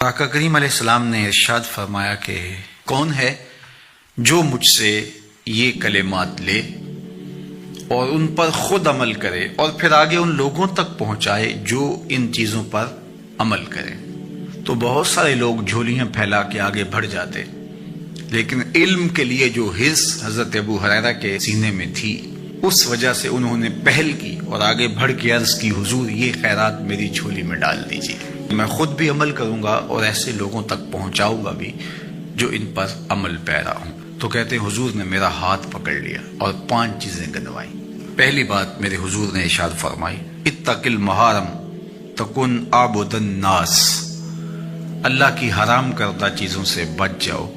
آقا کریم علیہ السلام نے ارشاد فرمایا کہ کون ہے جو مجھ سے یہ کلمات لے اور ان پر خود عمل کرے اور پھر آگے ان لوگوں تک پہنچائے جو ان چیزوں پر عمل کریں۔ تو بہت سارے لوگ جھولیاں پھیلا کے آگے بڑھ جاتے، لیکن علم کے لیے جو حرص حضرت ابو ہریرہ کے سینے میں تھی اس وجہ سے انہوں نے پہل کی اور آگے بڑھ کے عرض کی حضور یہ خیرات میری جھولی میں ڈال دیجیے، میں خود بھی عمل کروں گا اور ایسے لوگوں تک پہنچاؤں گا بھی جو ان پر عمل پیرا ہوں۔ تو کہتے ہیں حضور نے میرا ہاتھ پکڑ لیا اور 5 چیزیں گنوائی۔ پہلی بات میرے حضور نے ارشاد فرمائی، اتق المحارم تکن عابد الناس، اللہ کی حرام کردہ چیزوں سے بچ جاؤ،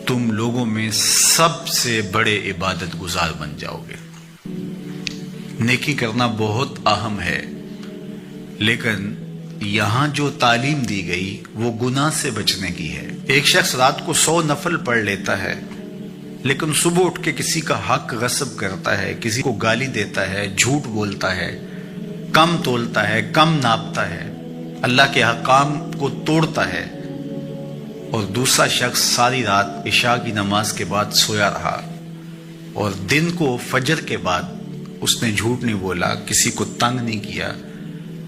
تم لوگوں میں سب سے بڑے عبادت گزار بن جاؤ گے۔ نیکی کرنا بہت اہم ہے، لیکن یہاں جو تعلیم دی گئی وہ گناہ سے بچنے کی ہے۔ ایک شخص رات کو 100 نفل پڑھ لیتا ہے، لیکن صبح اٹھ کے کسی کا حق غصب کرتا ہے، کسی کو گالی دیتا ہے، جھوٹ بولتا ہے، کم تولتا ہے، کم ناپتا ہے، اللہ کے احکام کو توڑتا ہے، اور دوسرا شخص ساری رات عشاء کی نماز کے بعد سویا رہا اور دن کو فجر کے بعد اس نے جھوٹ نہیں بولا، کسی کو تنگ نہیں کیا،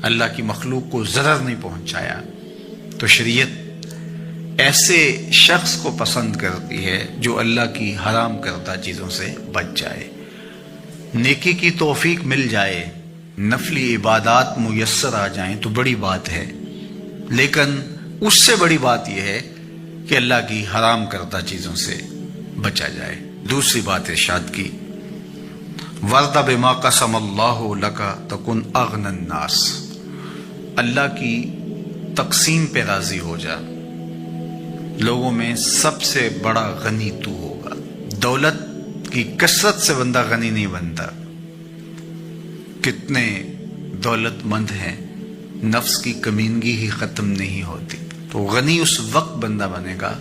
اللہ کی مخلوق کو ضرر نہیں پہنچایا، تو شریعت ایسے شخص کو پسند کرتی ہے جو اللہ کی حرام کردہ چیزوں سے بچ جائے، نیکی کی توفیق مل جائے، نفلی عبادات میسر آ جائیں تو بڑی بات ہے، لیکن اس سے بڑی بات یہ ہے کہ اللہ کی حرام کردہ چیزوں سے بچا جائے۔ دوسری بات ارشاد کی، وَرْضَ بِمَا قَسَمَ اللَّهُ لَكَ تَكُنْ أَغْنَى النَّاسِ، اللہ کی تقسیم پہ راضی ہو جا، لوگوں میں سب سے بڑا غنی تو ہوگا۔ دولت کی کثرت سے بندہ غنی نہیں بنتا، کتنے دولت مند ہیں، نفس کی کمینگی ہی ختم نہیں ہوتی۔ تو غنی اس وقت بندہ بنے گا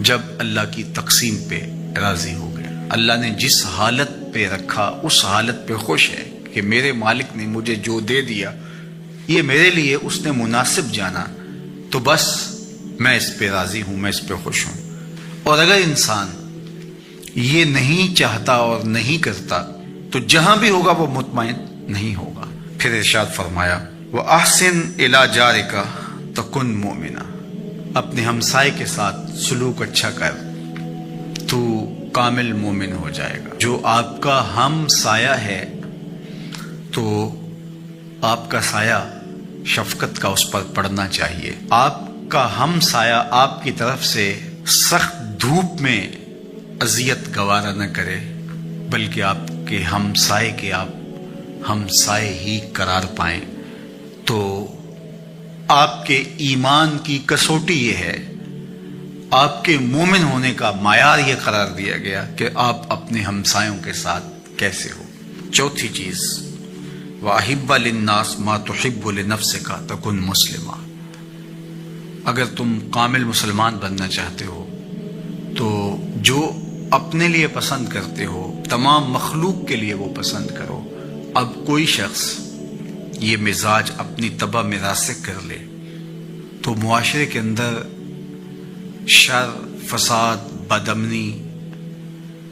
جب اللہ کی تقسیم پہ راضی ہو گیا، اللہ نے جس حالت پہ رکھا اس حالت پہ خوش ہے کہ میرے مالک نے مجھے جو دے دیا یہ میرے لیے اس نے مناسب جانا، تو بس میں اس پہ راضی ہوں، میں اس پہ خوش ہوں۔ اور اگر انسان یہ نہیں چاہتا اور نہیں کرتا تو جہاں بھی ہوگا وہ مطمئن نہیں ہوگا۔ پھر ارشاد فرمایا، وَأَحْسِنْ إِلَىٰ جَارِكَ تکن مومنہ، اپنے ہمسائے کے ساتھ سلوک اچھا کر تو کامل مومن ہو جائے گا۔ جو آپ کا ہم سایہ ہے تو آپ کا سایہ شفقت کا اس پر پڑنا چاہیے۔ آپ کا ہم سایہ آپ کی طرف سے سخت دھوپ میں اذیت گوارا نہ کرے، بلکہ آپ کے ہم سائے کے آپ ہم سائے ہی قرار پائیں، تو آپ کے ایمان کی کسوٹی یہ ہے، آپ کے مومن ہونے کا معیار یہ قرار دیا گیا کہ آپ اپنے ہمسایوں کے ساتھ کیسے ہو۔ چوتھی چیز، وَأَحِبَّ لِلنَّاسِ مَا تُحِبُّ لِنَفْسِكَ تَكُنْ مُسْلِمًا، اگر تم کامل مسلمان بننا چاہتے ہو تو جو اپنے لیے پسند کرتے ہو تمام مخلوق کے لیے وہ پسند کرو۔ اب کوئی شخص یہ مزاج اپنی طبع میں راسخ کر لے تو معاشرے کے اندر شر، فساد، بدامنی،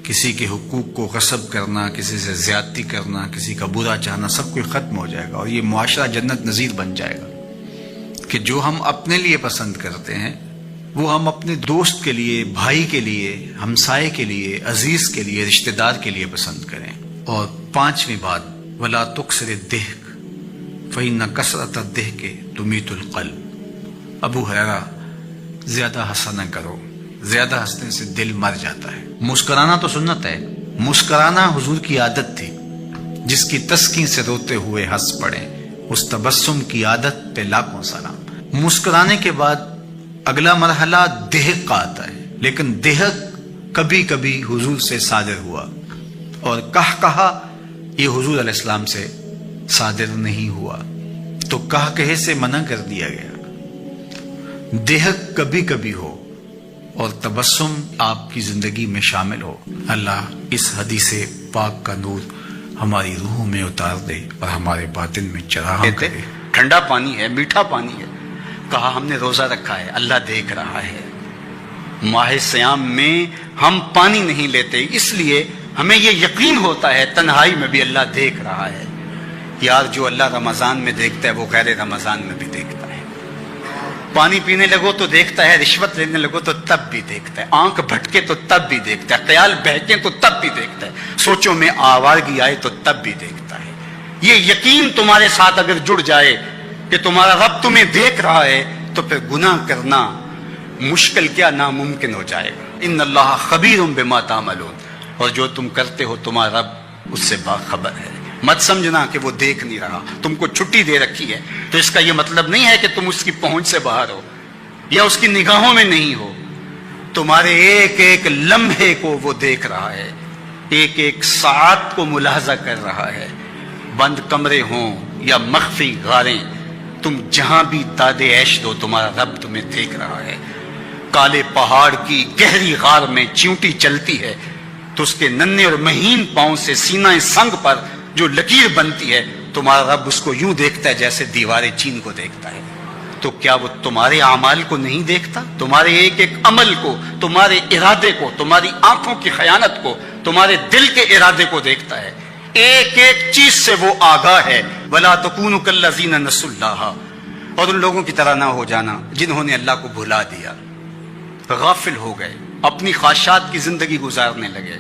کسی کے حقوق کو غصب کرنا، کسی سے زیادتی کرنا، کسی کا برا چاہنا، سب کچھ ختم ہو جائے گا، اور یہ معاشرہ جنت نظیر بن جائے گا کہ جو ہم اپنے لیے پسند کرتے ہیں وہ ہم اپنے دوست کے لیے، بھائی کے لیے، ہمسائے کے لیے، عزیز کے لیے، رشتہ دار کے لیے پسند کریں۔ اور 5ویں بات، وَلَا تُكْثِرِ الضِّحْكَ فَإِنَّ كَثْرَةَ الضِّحْكِ تُمِيتُ الْقَلْبَ، ابو ہریرہ زیادہ ہنسا نہ کرو، زیادہ ہنسنے سے دل مر جاتا ہے۔ مسکرانا تو سنت ہے، مسکرانا حضور کی عادت تھی، جس کی تسکین سے روتے ہوئے ہنس پڑے، اس تبسم کی عادت پہ لاکھوں سلام۔ مسکرانے کے بعد اگلا مرحلہ دہک کا آتا ہے، لیکن دہک کبھی کبھی حضور سے صادر ہوا، اور کہا یہ حضور علیہ السلام سے صادر نہیں ہوا، تو کہے سے منع کر دیا گیا۔ دہک کبھی کبھی ہو اور تبسم آپ کی زندگی میں شامل ہو۔ اللہ اس حدیث پاک کا نور ہماری روحوں میں اتار دے اور ہمارے باطن میں چراغاں کرے۔ ٹھنڈا پانی ہے، میٹھا پانی ہے، کہا ہم نے روزہ رکھا ہے، اللہ دیکھ رہا ہے۔ ماہ سیام میں ہم پانی نہیں لیتے، اس لیے ہمیں یہ یقین ہوتا ہے تنہائی میں بھی اللہ دیکھ رہا ہے۔ یار جو اللہ رمضان میں دیکھتا ہے وہ غیر رمضان میں بھی دیکھتا ہے۔ پانی پینے لگو تو دیکھتا ہے، رشوت لینے لگو تو تب بھی دیکھتا ہے، آنکھ بھٹکے تو تب بھی دیکھتا ہے، خیال بہکے تو تب بھی دیکھتا ہے، سوچوں میں آوارگی آئے تو تب بھی دیکھتا ہے۔ یہ یقین تمہارے ساتھ اگر جڑ جائے کہ تمہارا رب تمہیں دیکھ رہا ہے تو پھر گناہ کرنا مشکل کیا ناممکن ہو جائے گا۔ ان اللہ خبیر بما تعملون، اور جو تم کرتے ہو تمہارا رب اس سے باخبر ہے۔ مت سمجھنا کہ وہ دیکھ نہیں رہا، تم کو چھٹی دے رکھی ہے تو اس کا یہ مطلب نہیں ہے کہ تم اس کی پہنچ سے باہر ہو یا اس کی نگاہوں میں نہیں ہو۔ تمہارے ایک ایک لمحے کو وہ دیکھ رہا ہے، ایک ایک ساعت کو ملاحظہ کر رہا ہے۔ بند کمرے ہوں یا مخفی غاریں، تم جہاں بھی دادے عیش دو تمہارا رب تمہیں دیکھ رہا ہے۔ کالے پہاڑ کی گہری غار میں چیونٹی چلتی ہے تو اس کے ننھے اور مہین پاؤں سے سینہ سنگ پر جو لکیر بنتی ہے تمہارا رب اس کو یوں دیکھتا ہے جیسے دیوار چین کو دیکھتا ہے۔ تو کیا وہ تمہارے اعمال کو نہیں دیکھتا؟ تمہارے ایک ایک عمل کو، تمہارے ارادے کو، تمہاری آنکھوں کی خیانت کو، تمہارے دل کے ارادے کو دیکھتا ہے۔ ایک ایک چیز سے وہ آگاہ ہے۔ وَلَا تَكُونُوا كَالَّذِينَ نَسُوا اللَّهَ، اور ان لوگوں کی طرح نہ ہو جانا جنہوں نے اللہ کو بھلا دیا، غافل ہو گئے، اپنی خواہشات کی زندگی گزارنے لگے۔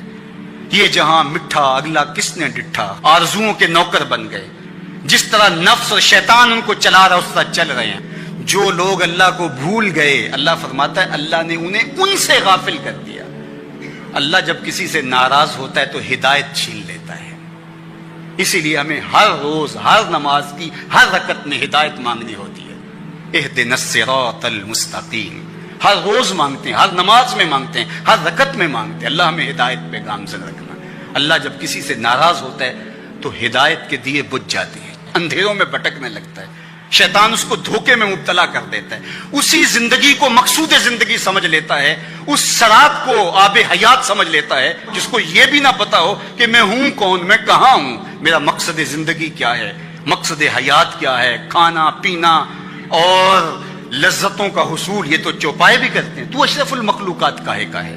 یہ جہاں مٹھا اگلا کس نے ڈٹھا، آرزوؤں کے نوکر بن گئے۔ جس طرح نفس اور شیطان ان کو چلا رہا اس طرح چل رہے ہیں۔ جو لوگ اللہ کو بھول گئے، اللہ فرماتا ہے اللہ نے انہیں ان سے غافل کر دیا۔ اللہ جب کسی سے ناراض ہوتا ہے تو ہدایت چھین لیتا ہے۔ اسی لیے ہمیں ہر روز ہر نماز کی ہر رکعت میں ہدایت مانگنی ہوتی ہے۔ اہدنا الصراط المستقیم، ہر روز مانگتے ہیں، ہر نماز میں مانگتے ہیں، ہر رکعت میں مانگتے ہیں، اللہ ہمیں ہدایت پہ گامزن رکھنا۔ اللہ جب کسی سے ناراض ہوتا ہے تو ہدایت کے دیے بجھ جاتے ہیں، اندھیروں میں بھٹکنے لگتا ہے، شیطان اس کو دھوکے میں مبتلا کر دیتا ہے، اسی زندگی کو مقصود زندگی سمجھ لیتا ہے، اس سراب کو آب حیات سمجھ لیتا ہے، جس کو یہ بھی نہ پتا ہو کہ میں ہوں کون، میں کہاں ہوں، میرا مقصد زندگی کیا ہے، مقصد حیات کیا ہے۔ کھانا پینا اور لذتوں کا حصول یہ تو چوپائے بھی کرتے ہیں، تو اشرف المخلوقات کاہے کا ہے۔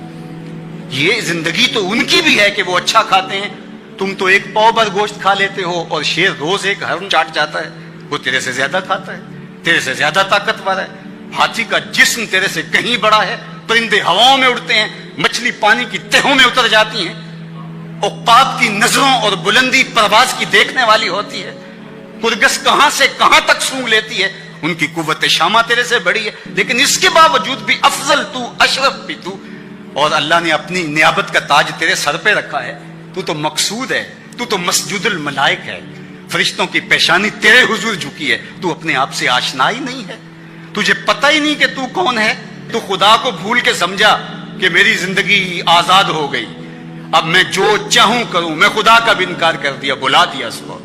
یہ زندگی تو ان کی بھی ہے کہ وہ اچھا کھاتے ہیں، تم تو ایک پاؤ بھر گوشت کھا لیتے ہو اور شیر روز ایک ہرن چاٹ جاتا ہے، وہ تیرے سے زیادہ کھاتا ہے، تیرے سے زیادہ طاقتور ہے۔ ہاتھی کا جسم تیرے سے کہیں بڑا ہے، پرندے ہواؤں میں اڑتے ہیں، مچھلی پانی کی تہوں میں اتر جاتی ہیں، عقاب کی نظروں اور بلندی پرواز کی دیکھنے والی ہوتی ہے، کرگس کہاں سے کہاں تک سونگ لیتی ہے، ان کی قوت شامہ تیرے سے بڑی ہے، لیکن اس کے باوجود بھی افضل تو، اشرف بھی تو، اور اللہ نے اپنی نیابت کا تاج تیرے سر پہ رکھا ہے۔ تو تو مقصود ہے، تو تو مسجود الملائک ہے، فرشتوں کی پیشانی تیرے حضور جھکی ہے، تو اپنے آپ سے آشنا ہی نہیں ہے، تجھے پتہ ہی نہیں کہ تو کون ہے۔ تو خدا کو بھول کے سمجھا کہ میری زندگی آزاد ہو گئی، اب میں جو چاہوں کروں، میں خدا کا بھی انکار کر دیا، بلا دیا اس کو۔